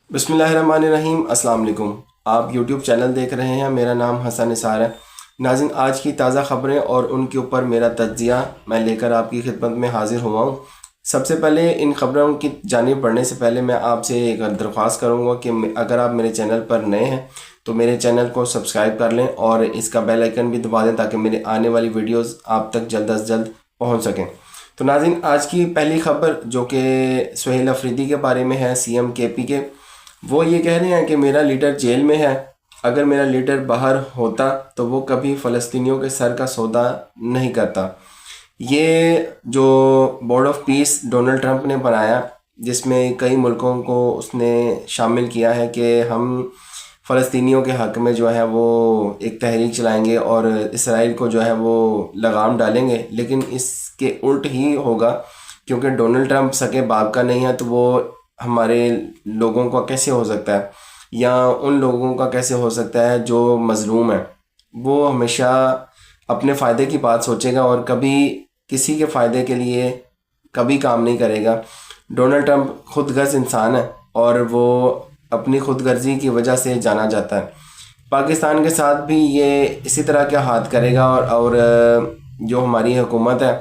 بسم اللہ الرحمن الرحیم۔ السلام علیکم۔ آپ یوٹیوب چینل دیکھ رہے ہیں، میرا نام حسن نثار ہے۔ ناظرین، آج کی تازہ خبریں اور ان کے اوپر میرا تجزیہ میں لے کر آپ کی خدمت میں حاضر ہوا ہوں۔ سب سے پہلے ان خبروں کی جانب پڑھنے سے پہلے میں آپ سے ایک درخواست کروں گا کہ اگر آپ میرے چینل پر نئے ہیں تو میرے چینل کو سبسکرائب کر لیں اور اس کا بیل آئیکن بھی دبا دیں تاکہ میرے آنے والی ویڈیوز آپ تک جلد از جلد پہنچ سکیں۔ تو ناظرین، آج کی پہلی خبر جو کہ سہیل افریدی کے بارے میں ہے، سی ایم کے پی کے، وہ یہ کہہ رہے ہیں کہ میرا لیڈر جیل میں ہے، اگر میرا لیڈر باہر ہوتا تو وہ کبھی فلسطینیوں کے سر کا سودا نہیں کرتا۔ یہ جو board of peace Donald Trump نے بنایا، جس میں کئی ملکوں کو اس نے شامل کیا ہے کہ ہم فلسطینیوں کے حق میں جو ہے وہ ایک تحریک چلائیں گے اور اسرائیل کو جو ہے وہ لگام ڈالیں گے، لیکن اس کے الٹ ہی ہوگا، کیونکہ ڈونلڈ ٹرمپ سگے باپ کا نہیں ہے تو وہ ہمارے لوگوں کا کیسے ہو سکتا ہے، یا ان لوگوں کا کیسے ہو سکتا ہے جو مظلوم ہیں۔ وہ ہمیشہ اپنے فائدے کی بات سوچے گا اور کبھی کسی کے فائدے کے لیے کبھی کام نہیں کرے گا۔ ڈونلڈ ٹرمپ خود غرض انسان ہے اور وہ اپنی خود غرضی کی وجہ سے جانا جاتا ہے۔ پاکستان کے ساتھ بھی یہ اسی طرح کا ہاتھ کرے گا اور جو ہماری حکومت ہے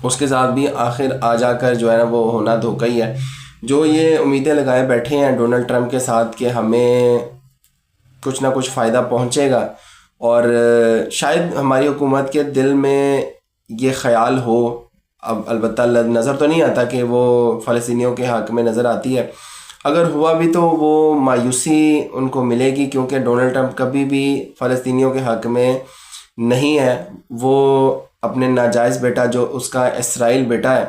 اس کے ساتھ بھی آخر آ جا کر جو ہے نا وہ ہونا دھوکہ ہی ہے۔ جو یہ امیدیں لگائے بیٹھے ہیں ڈونلڈ ٹرمپ کے ساتھ کہ ہمیں کچھ نہ کچھ فائدہ پہنچے گا، اور شاید ہماری حکومت کے دل میں یہ خیال ہو، اب البتہ نظر تو نہیں آتا کہ وہ فلسطینیوں کے حق میں نظر آتی ہے، اگر ہوا بھی تو وہ مایوسی ان کو ملے گی، کیونکہ ڈونلڈ ٹرمپ کبھی بھی فلسطینیوں کے حق میں نہیں ہے۔ وہ اپنے ناجائز بیٹا جو اس کا اسرائیل بیٹا ہے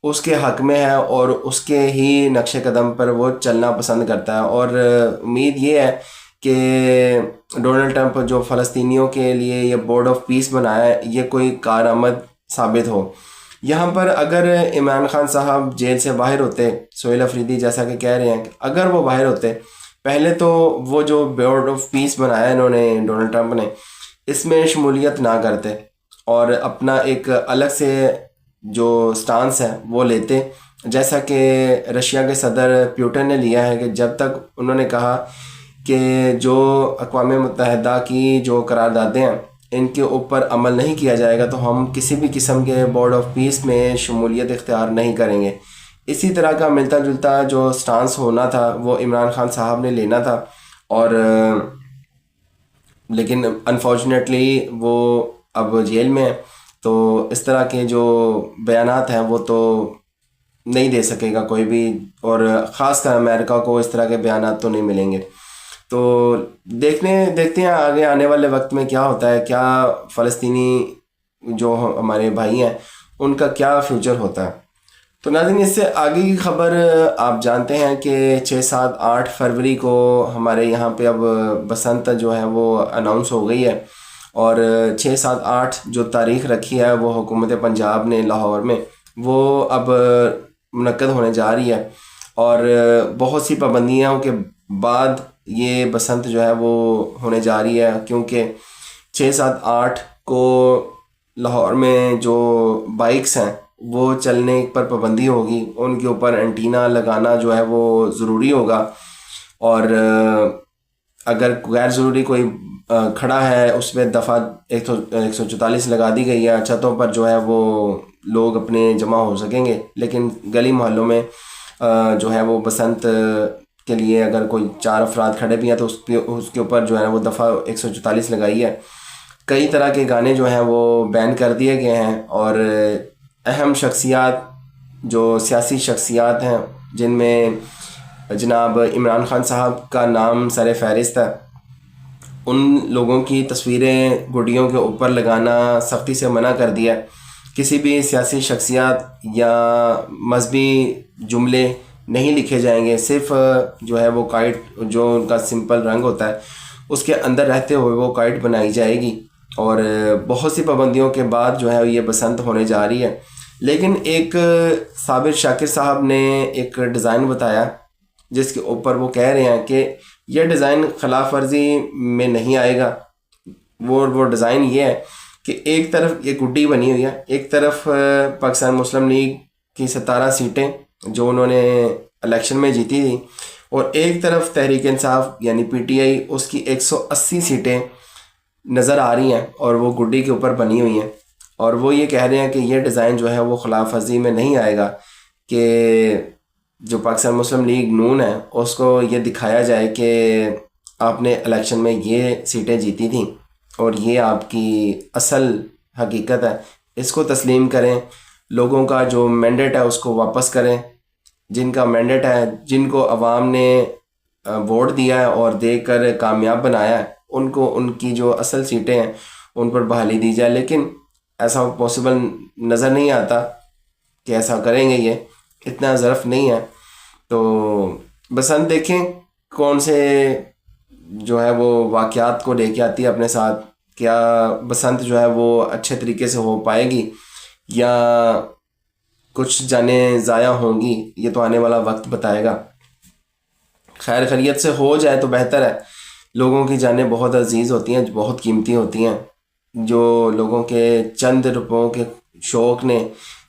اس کے حق میں ہے اور اس کے ہی نقش قدم پر وہ چلنا پسند کرتا ہے، اور امید یہ ہے کہ ڈونلڈ ٹرمپ جو فلسطینیوں کے لیے یہ بورڈ آف پیس بنایا ہے یہ کوئی کارآمد ثابت ہو۔ یہاں پر اگر عمران خان صاحب جیل سے باہر ہوتے، سہیل افریدی جیسا کہ کہہ رہے ہیں کہ اگر وہ باہر ہوتے، پہلے تو وہ جو بورڈ آف پیس بنایا انہوں نے ڈونلڈ ٹرمپ نے، اس میں شمولیت نہ کرتے اور اپنا ایک الگ سے جو سٹانس ہے وہ لیتے، جیسا کہ رشیا کے صدر پیوٹن نے لیا ہے کہ جب تک انہوں نے کہا کہ جو اقوام متحدہ کی جو قراردادیں ہیں ان کے اوپر عمل نہیں کیا جائے گا تو ہم کسی بھی قسم کے بورڈ آف پیس میں شمولیت اختیار نہیں کریں گے۔ اسی طرح کا ملتا جلتا جو سٹانس ہونا تھا وہ عمران خان صاحب نے لینا تھا، اور لیکن انفارچونیٹلی وہ اب جیل میں ہے، تو اس طرح کے جو بیانات ہیں وہ تو نہیں دے سکے گا کوئی بھی، اور خاص کر امریکہ کو اس طرح کے بیانات تو نہیں ملیں گے۔ تو دیکھتے ہیں آگے آنے والے وقت میں کیا ہوتا ہے، کیا فلسطینی جو ہمارے بھائی ہیں ان کا کیا فیوچر ہوتا ہے۔ تو ناظرین، اس سے آگے کی خبر آپ جانتے ہیں کہ 6 7 8 فروری کو ہمارے یہاں پہ اب بسنت جو ہے وہ اناؤنس ہو گئی ہے، اور 6 7 8 جو تاریخ رکھی ہے وہ حکومت پنجاب نے لاہور میں، وہ اب منعقد ہونے جا رہی ہے، اور بہت سی پابندیوں کے بعد یہ بسنت جو ہے وہ ہونے جا رہی ہے، کیونکہ 6 7 8 کو لاہور میں جو بائکس ہیں وہ چلنے پر پابندی ہوگی، ان کے اوپر اینٹینا لگانا جو ہے وہ ضروری ہوگا، اور اگر غیر ضروری کوئی کھڑا ہے اس پہ دفعہ 144 لگا دی گئی ہے، چھتوں پر جو ہے وہ لوگ اپنے جمع ہو سکیں گے، لیکن گلی محلوں میں جو ہے وہ بسنت کے لیے اگر کوئی 4 افراد کھڑے بھی ہیں تو اس کے اوپر جو ہے وہ دفعہ 144 لگائی ہے۔ کئی طرح کے گانے جو ہیں وہ بین کر دیے گئے ہیں، اور اہم شخصیات جو سیاسی شخصیات ہیں جن میں جناب عمران خان صاحب کا نام سر فہرست ہے، ان لوگوں کی تصویریں گڈیوں کے اوپر لگانا سختی سے منع کر دیا ہے۔ کسی بھی سیاسی شخصیات یا مذہبی جملے نہیں لکھے جائیں گے، صرف جو ہے وہ کائٹ جو ان کا سمپل رنگ ہوتا ہے اس کے اندر رہتے ہوئے وہ کائٹ بنائی جائے گی، اور بہت سی پابندیوں کے بعد جو ہے یہ بسنت ہونے جا رہی ہے۔ لیکن ایک صابر شاکر صاحب نے ایک ڈیزائن بتایا جس کے اوپر وہ کہہ رہے ہیں کہ یہ ڈیزائن خلاف ورزی میں نہیں آئے گا۔ وہ ڈیزائن یہ ہے کہ ایک طرف یہ گڈی بنی ہوئی ہے، ایک طرف پاکستان مسلم لیگ کی 17 سیٹیں جو انہوں نے الیکشن میں جیتی تھی، اور ایک طرف تحریک انصاف یعنی پی ٹی آئی، اس کی 180 سیٹیں نظر آ رہی ہیں اور وہ گڈی کے اوپر بنی ہوئی ہیں، اور وہ یہ کہہ رہے ہیں کہ یہ ڈیزائن جو ہے وہ خلاف ورزی میں نہیں آئے گا کہ جو پاکستان مسلم لیگ نون ہے اس کو یہ دکھایا جائے کہ آپ نے الیکشن میں یہ سیٹیں جیتی تھیں اور یہ آپ کی اصل حقیقت ہے، اس کو تسلیم کریں، لوگوں کا جو مینڈیٹ ہے اس کو واپس کریں، جن کا مینڈیٹ ہے، جن کو عوام نے ووٹ دیا ہے اور دے کر کامیاب بنایا ہے، ان کو ان کی جو اصل سیٹیں ہیں ان پر بحالی دی جائے۔ لیکن ایسا پاسبل نظر نہیں آتا کہ ایسا کریں گے، یہ اتنا ظرف نہیں ہے۔ تو بسنت دیکھیں کون سے جو ہے وہ واقعات کو لے کے آتی ہے اپنے ساتھ، کیا بسنت جو ہے وہ اچھے طریقے سے ہو پائے گی یا کچھ جانیں ضائع ہوں گی، یہ تو آنے والا وقت بتائے گا۔ خیر خیریت سے ہو جائے تو بہتر ہے، لوگوں کی جانیں بہت عزیز ہوتی ہیں، بہت قیمتی ہوتی ہیں، جو لوگوں کے چند روپوں کے شوق نے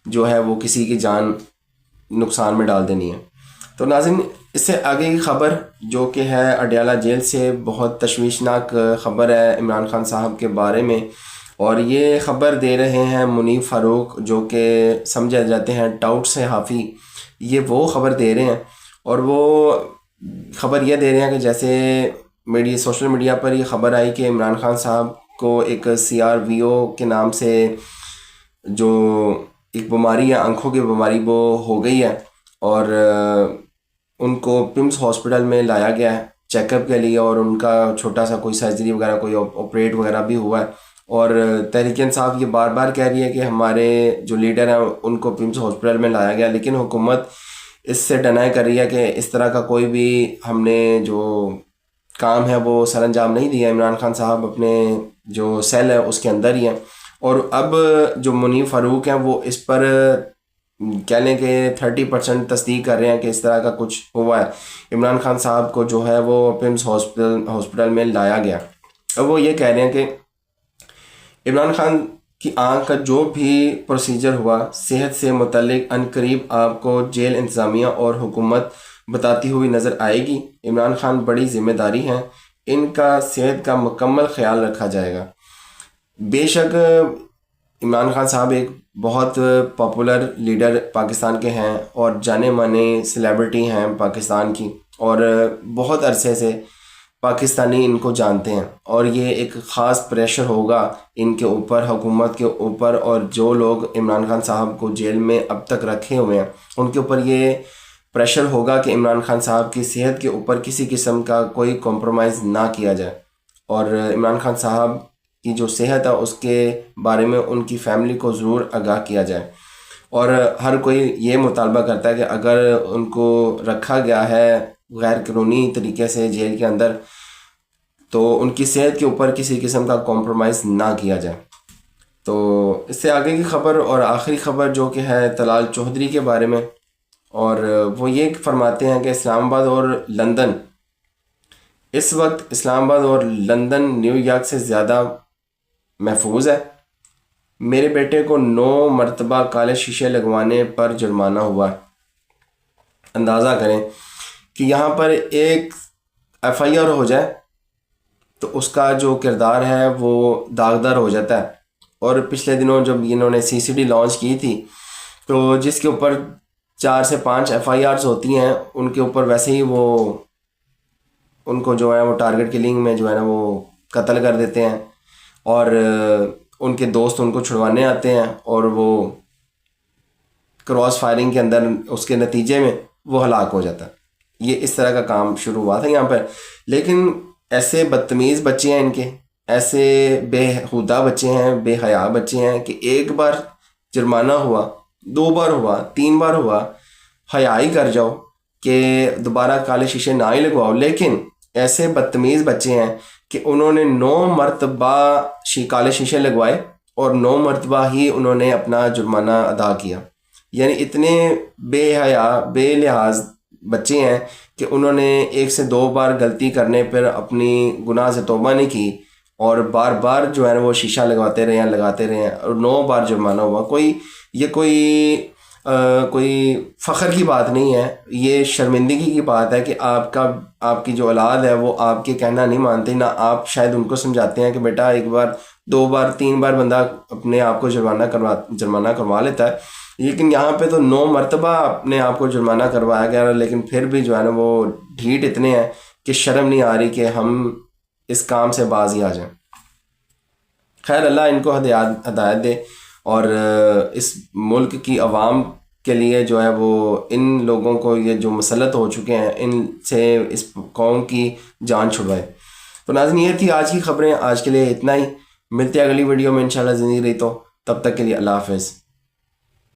جو ہے وہ کسی کی جان نقصان میں ڈال دینی ہے۔ تو ناظرین، اس سے آگے کی خبر جو کہ ہے اڈیالہ جیل سے، بہت تشویشناک خبر ہے عمران خان صاحب کے بارے میں، اور یہ خبر دے رہے ہیں منیب فاروق جو کہ سمجھے جاتے ہیں ٹاؤٹ صحافی، یہ وہ خبر دے رہے ہیں، اور وہ خبر یہ دے رہے ہیں کہ جیسے سوشل میڈیا پر یہ خبر آئی کہ عمران خان صاحب کو ایک CRVO کے نام سے جو ایک بیماری ہے، آنکھوں کی بیماری، وہ ہو گئی ہے، اور ان کو پمس ہاسپٹل میں لایا گیا ہے چیک اپ کے لیے، اور ان کا چھوٹا سا کوئی سرجری وغیرہ، کوئی آپریٹ وغیرہ بھی ہوا ہے، اور تحریک انصاف یہ بار بار کہہ رہی ہے کہ ہمارے جو لیڈر ہیں ان کو پمس ہاسپٹل میں لایا گیا، لیکن حکومت اس سے ڈینائی کر رہی ہے کہ اس طرح کا کوئی بھی ہم نے جو کام ہے وہ سر انجام نہیں دیا، عمران خان صاحب اپنے جو سیل ہے اس کے اندر ہی ہیں۔ اور اب جو منیب فاروق ہیں وہ اس پر کہہ لیں کہ 30% تصدیق کر رہے ہیں کہ اس طرح کا کچھ ہوا ہے، عمران خان صاحب کو جو ہے وہ پمس ہاسپٹل میں لایا گیا۔ اب وہ یہ کہہ رہے ہیں کہ عمران خان کی آنکھ کا جو بھی پروسیجر ہوا صحت سے متعلق عنقریب آپ کو جیل انتظامیہ اور حکومت بتاتی ہوئی نظر آئے گی۔ عمران خان بڑی ذمہ داری ہیں، ان کا صحت کا مکمل خیال رکھا جائے گا۔ بے شک عمران خان صاحب ایک بہت پاپولر لیڈر پاکستان کے ہیں اور جانے مانے سیلیبریٹی ہیں پاکستان کی، اور بہت عرصے سے پاکستانی ان کو جانتے ہیں، اور یہ ایک خاص پریشر ہوگا ان کے اوپر، حکومت کے اوپر، اور جو لوگ عمران خان صاحب کو جیل میں اب تک رکھے ہوئے ہیں ان کے اوپر یہ پریشر ہوگا کہ عمران خان صاحب کی صحت کے اوپر کسی قسم کا کوئی کمپرومائز نہ کیا جائے، اور عمران خان صاحب کی جو صحت ہے اس کے بارے میں ان کی فیملی کو ضرور آگاہ کیا جائے۔ اور ہر کوئی یہ مطالبہ کرتا ہے کہ اگر ان کو رکھا گیا ہے غیر قانونی طریقے سے جیل کے اندر تو ان کی صحت کے اوپر کسی قسم کا کمپرومائز نہ کیا جائے۔ تو اس سے آگے کی خبر اور آخری خبر جو کہ ہے طلال چودھری کے بارے میں، اور وہ یہ فرماتے ہیں کہ اسلام آباد اور لندن، اس وقت اسلام آباد اور لندن نیو یارک سے زیادہ محفوظ ہے۔ میرے بیٹے کو 9 مرتبہ کالے شیشے لگوانے پر جرمانہ ہوا ہے۔ اندازہ کریں کہ یہاں پر ایک FIR ہو جائے تو اس کا جو کردار ہے وہ داغدار ہو جاتا ہے۔ اور پچھلے دنوں جب انہوں نے CCD لانچ کی تھی تو جس کے اوپر 4 سے 5 FIRs ہوتی ہیں ان کے اوپر ویسے ہی وہ ان کو جو ہے وہ ٹارگٹ کلنگ میں جو ہے نا وہ قتل کر دیتے ہیں، اور ان کے دوست ان کو چھڑوانے آتے ہیں اور وہ کراس فائرنگ کے اندر اس کے نتیجے میں وہ ہلاک ہو جاتا ہے۔ یہ اس طرح کا کام شروع ہوا تھا یہاں پر، لیکن ایسے بدتمیز بچے ہیں ان کے، ایسے بے ہودہ بچے ہیں، بے حیا بچے ہیں کہ ایک بار جرمانہ ہوا، 2 بار ہوا، 3 بار ہوا، حیا ہی کر جاؤ کہ دوبارہ کالے شیشے نہ ہی لگواؤ۔ لیکن ایسے بدتمیز بچے ہیں کہ انہوں نے 9 مرتبہ کالے شیشے لگوائے اور 9 مرتبہ ہی انہوں نے اپنا جرمانہ ادا کیا۔ یعنی اتنے بے حیا بے لحاظ بچے ہیں کہ انہوں نے 1 سے 2 بار غلطی کرنے پر اپنی گناہ سے توبہ نہیں کی اور بار بار جو ہے وہ شیشہ لگاتے رہے اور 9 بار جرمانہ ہوا۔ کوئی کوئی فخر کی بات نہیں ہے، یہ شرمندگی کی بات ہے کہ آپ کی جو اولاد ہے وہ آپ کے کہنا نہیں مانتے، نہ آپ شاید ان کو سمجھاتے ہیں کہ بیٹا ایک بار 2 بار 3 بار بندہ اپنے آپ کو جرمانہ کروا لیتا ہے، لیکن یہاں پہ تو 9 مرتبہ اپنے آپ کو جرمانہ کروایا گیا، لیکن پھر بھی جو ہے نا وہ ڈھیٹ اتنے ہیں کہ شرم نہیں آ رہی کہ ہم اس کام سے باز ہی آ جائیں۔ خیر اللہ ان کو ہدایت دے، اور اس ملک کی عوام کے لیے جو ہے وہ ان لوگوں کو یہ جو مسلط ہو چکے ہیں ان سے اس قوم کی جان چھڑوائے۔ تو ناظرین یہ تھی آج کی خبریں، آج کے لیے اتنا ہی، ملتے ہیں اگلی ویڈیو میں انشاءاللہ، زندگی رہی تو، تب تک کے لیے اللہ حافظ۔